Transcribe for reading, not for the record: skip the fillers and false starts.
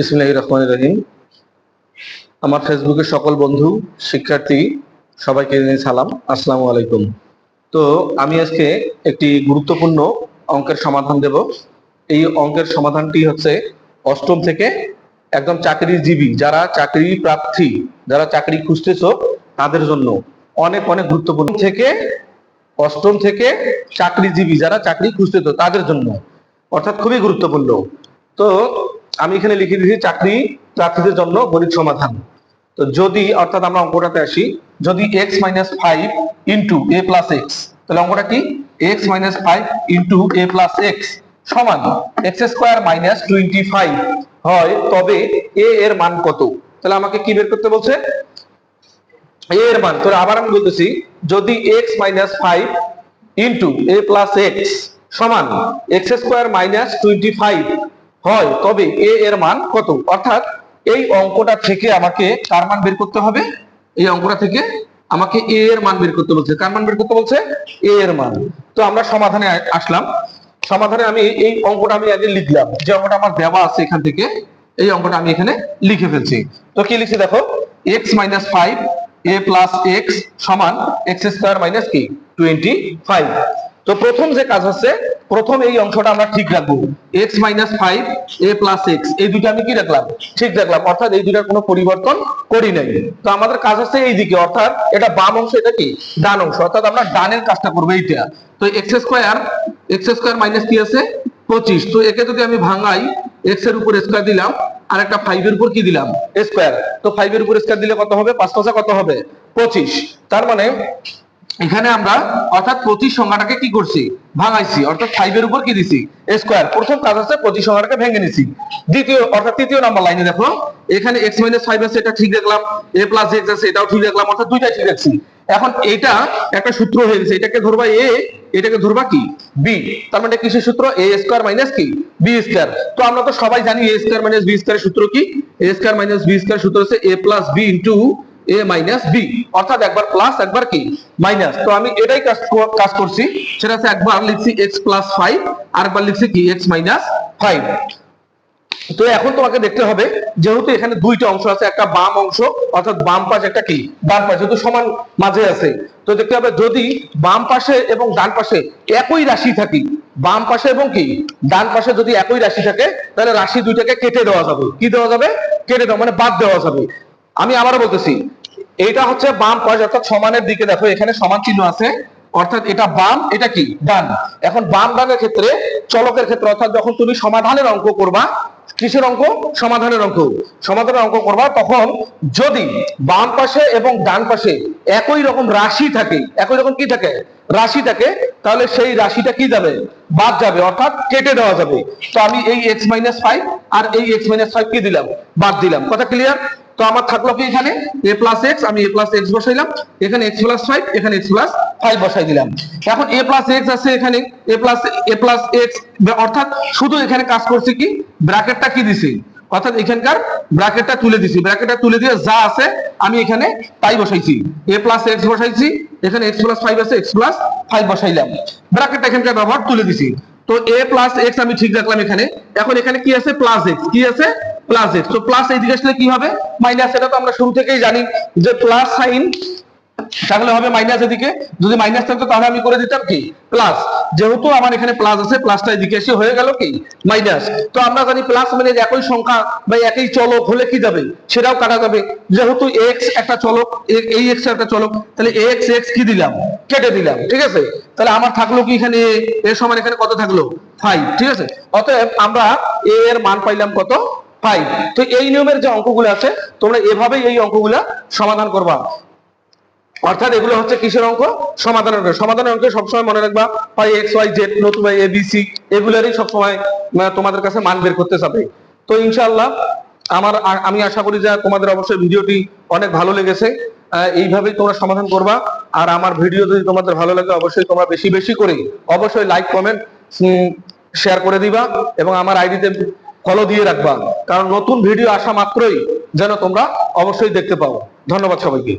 বিসমিল্লাহির রহমানির রহিম। আমার ফেসবুকের সকল বন্ধু, শিক্ষার্থী সবাইকে সালাম, আসসালামু আলাইকুম। তো আমি আজকে একটি গুরুত্বপূর্ণ অঙ্কের সমাধান দেব। এই অঙ্কের সমাধানটি হচ্ছে অষ্টম থেকে একদম চাকরিজীবী, যারা চাকরি প্রার্থী, যারা চাকরি খুঁজতেছ তাদের জন্য অনেক অনেক গুরুত্বপূর্ণ। থেকে অষ্টম থেকে চাকরিজীবী, যারা চাকরি খুঁজতেছ তাদের জন্য, অর্থাৎ খুবই গুরুত্বপূর্ণ। তো আমি এখানে লিখে দিয়েছি চাকরি প্রার্থীদের জন্য গণিত সমাধান। তো যদি, অর্থাৎ আমরা অঙ্কটাতে আসি, যদি x - 5 into a plus x, তাহলে অঙ্কটা কি? x - 5 into a plus x সমান x স্কোয়ার মাইনাস 25 হয়, তবে a এর মান কত? তাহলে আমাকে কি বের করতে বলছে? a এর মান। তো আবার আমি বলতেছি, যদি x - 5 into a plus x সমান x স্কোয়ার মাইনাস 25 হয়, তবে a এর মান কত? অর্থাৎ এই অঙ্কটা থেকে আমাকে কার মান বের করতে হবে? এই অঙ্কটা থেকে আমাকে a এর মান বের করতে বলছে। কার মান বের করতে বলছে? a এর মান। তো আমরা সমাধানে আসলাম। সমাধানে আমি এই অঙ্কটা আমি আগে লিখলাম, যে অঙ্কটা আমার দেওয়া আছে এখান থেকে, এই অঙ্কটা আমি এখানে লিখে ফেলছি। তো কি লিখছি দেখো, x - 5 a প্লাস এক্স সমান এক্স স্কোয়ার মাইনাস কি 25। তো প্রথম যে কাজ হচ্ছে, প্রথম এই অংশটা আমরা ঠিক রাখবো। x - 5 a প্লাস এক্স, এই দুটো আমি কি রাখলাম? ঠিক রাখলাম, অর্থাৎ এই দুটার কোনো পরিবর্তন করি নাই। তো আমাদের কাজ হচ্ছে এই দিকে, অর্থাৎ এটা বাম অংশ, এটা কি ডান অংশ, অর্থাৎ আমরা ডানের কাজটা করবো এইটা। তো এক্স স্কোয়ার মাইনাস কি আছে 25। তো একে যদি আমি ভাঙাই, এক্স এর উপর স্কোয়ার দিলাম, আর একটা 5 এর উপর কি দিলাম? স্কোয়ার। তো 5 এর উপর স্কোয়ার দিলে কত হবে? 5 5 কত হবে? 25। তার মানে এখানে আমরা অর্থাৎ 25 সংখ্যাটাকে কি করছি? ভাঙাইছি, অর্থাৎ 5 এর উপর কি দিছি? স্কোয়ার। প্রথম কাজ আছে 25 সংখ্যাটাকে ভেঙে নিছি। দ্বিতীয়, অর্থাৎ তৃতীয় নাম্বার লাইনে দেখো, এখানে x - 5 আছে, এটা ঠিক রাখলাম, a প্লাস x আছে, এটাও ঠিক রাখলাম, অর্থাৎ দুইটাই ঠিক রাখছি। এখন এটা একটা সূত্র হয়ে গেছে, এটাকে ধরবা a, এটাকে ধরবা কি b। তার মানে কিসের সূত্র? a স্কয়ার মাইনাস কি b স্কয়ার। তো আমরা তো সবাই জানি a স্কয়ার মাইনাস b স্কয়ারের সূত্র কি? a square minus b square সূত্র হচ্ছে a plus b into a minus b, অর্থাৎ একবার প্লাস একবার কি মাইনাস। তো আমি এটাই কাজ করছি, সেটা হচ্ছে একবার লিখছি x প্লাস 5, আর একবার লিখছি কি x মাইনাস 5। তো এখন তোমাকে দেখতে হবে, যেহেতু এখানে দুইটা অংশ আছে, একটা বাম অংশ অর্থাৎ বাম পাশ, একটা কি ডান পাশ, যেহেতু সমান মাঝে আছে, তো দেখতে হবে যদি বাম পাশে এবং ডান পাশে একই রাশি থাকে, বাম পাশে এবং কি ডান পাশে যদি একই রাশি থাকে, তাহলে রাশি দুইটাকে কেটে দেওয়া যাবে। কি দেওয়া যাবে? কেটে দেওয়া, মানে বাদ দেওয়া যাবে। আমি আবারও বলতেছি, এইটা হচ্ছে বাম পাশ, অর্থাৎ সমানের দিকে দেখো এখানে সমান চিহ্ন আছে, অর্থাৎ এটা বাম, এটা কি ডান। এখন বাম ডানের ক্ষেত্রে, চলকের ক্ষেত্রে, অর্থাৎ যখন তুমি সমাধানের অঙ্ক করবা, কিসের অঙ্ক? সমাধানের অঙ্ক। সমাধানের অঙ্ক করবা, তখন যদি বাম পাশে এবং ডান পাশে একই রকম রাশি থাকে, একই রকম কি থাকে? রাশি থাকে, তাহলে সেই রাশিটা কি যাবে? বাদ যাবে, অর্থাৎ কেটে দেওয়া যাবে। তো আমি এই x - 5 আর এই x - 5 কি দিলাম? বাদ দিলাম। কথা ক্লিয়ার? তো আমার থাকলো কি এখানে a প্লাস এক্স, আমি a প্লাস এক্স বসাইলাম, এখানে x প্লাস 5, এখানে x প্লাস 5 বসাই দিলাম। এখন a প্লাস এক্স আছে, এখানে a প্লাস এক্স, অর্থাৎ শুধু এখানে কাজ করছি কি, ব্র্যাকেটটা কি দিছি, অর্থাৎ এখানকার ব্র্যাকেটটা তুলে দিছি। ব্র্যাকেটটা তুলে দিয়ে যা আছে আমি এখানে তাই বসাইছি, a প্লাস এক্স বসাইছি, এখানে x প্লাস 5 আছে, x প্লাস 5 বসাইলাম, ব্র্যাকেটটা এখানকার ব্যবহার তুলে দিছি। তো a প্লাস এক্স আমি ঠিক রাখলাম এখানে। এখন এখানে কি আছে? Plus x. কি আছে? Plus x. তো প্লাস এই দিকে আসলে কি হবে? মাইনাস। এটা তো আমরা শুরু থেকেই জানি যে প্লাস সাইন থাকলে হবে মাইনাস এদিকে, যদি মাইনাস থাকতো তাহলে আমি করে দিতাম কি প্লাস। যেহেতু আমার এখানে প্লাস আছে, প্লাসটা এদিকে এসে হয়ে গেল কি মাইনাস। তো আমরা জানি প্লাস মানে একই সংখ্যা বা একই চলক হলে কি যাবে? সেটাও কাটা যাবে। যেহেতু এক্স একটা চলক, এই এক্স একটা চলক, তাহলে এক্স এক্স কি দিলাম? কেটে দিলাম। ঠিক আছে? তাহলে আমার থাকলো কি এখানে এর সমান এখানে কত থাকলো? 5। ঠিক আছে? অতএব আমরা এ এর মান পাইলাম কত? 5। তো এই নিয়মের যে অঙ্কগুলো আছে, তোমরা এভাবেই এই অঙ্কগুলা সমাধান করবা। অর্থাৎ এগুলো হচ্ছে কিসের অঙ্ক? সমাধানের অঙ্ক। সমাধানের অঙ্কে সবসময় মনে রাখবা, হয় এক্স ওয়াই জেড নতুবা এ বি সি, এগুলোরই সবসময় তোমাদের কাছে মান বের করতে যাবে। তো ইনশাআল্লাহ আমি আশা করি যে তোমাদের অবশ্যই ভিডিওটি অনেক ভালো লেগেছে। এইভাবেই তোমরা সমাধান করবা। আর আমার ভিডিও যদি তোমাদের ভালো লাগে, অবশ্যই তোমরা বেশি বেশি করে অবশ্যই লাইক কমেন্ট শেয়ার করে দিবা, এবং আমার আইডিতে ফলো দিয়ে রাখবা, কারণ নতুন ভিডিও আসা মাত্রই যেন তোমরা অবশ্যই দেখতে পাও। ধন্যবাদ সবাইকে।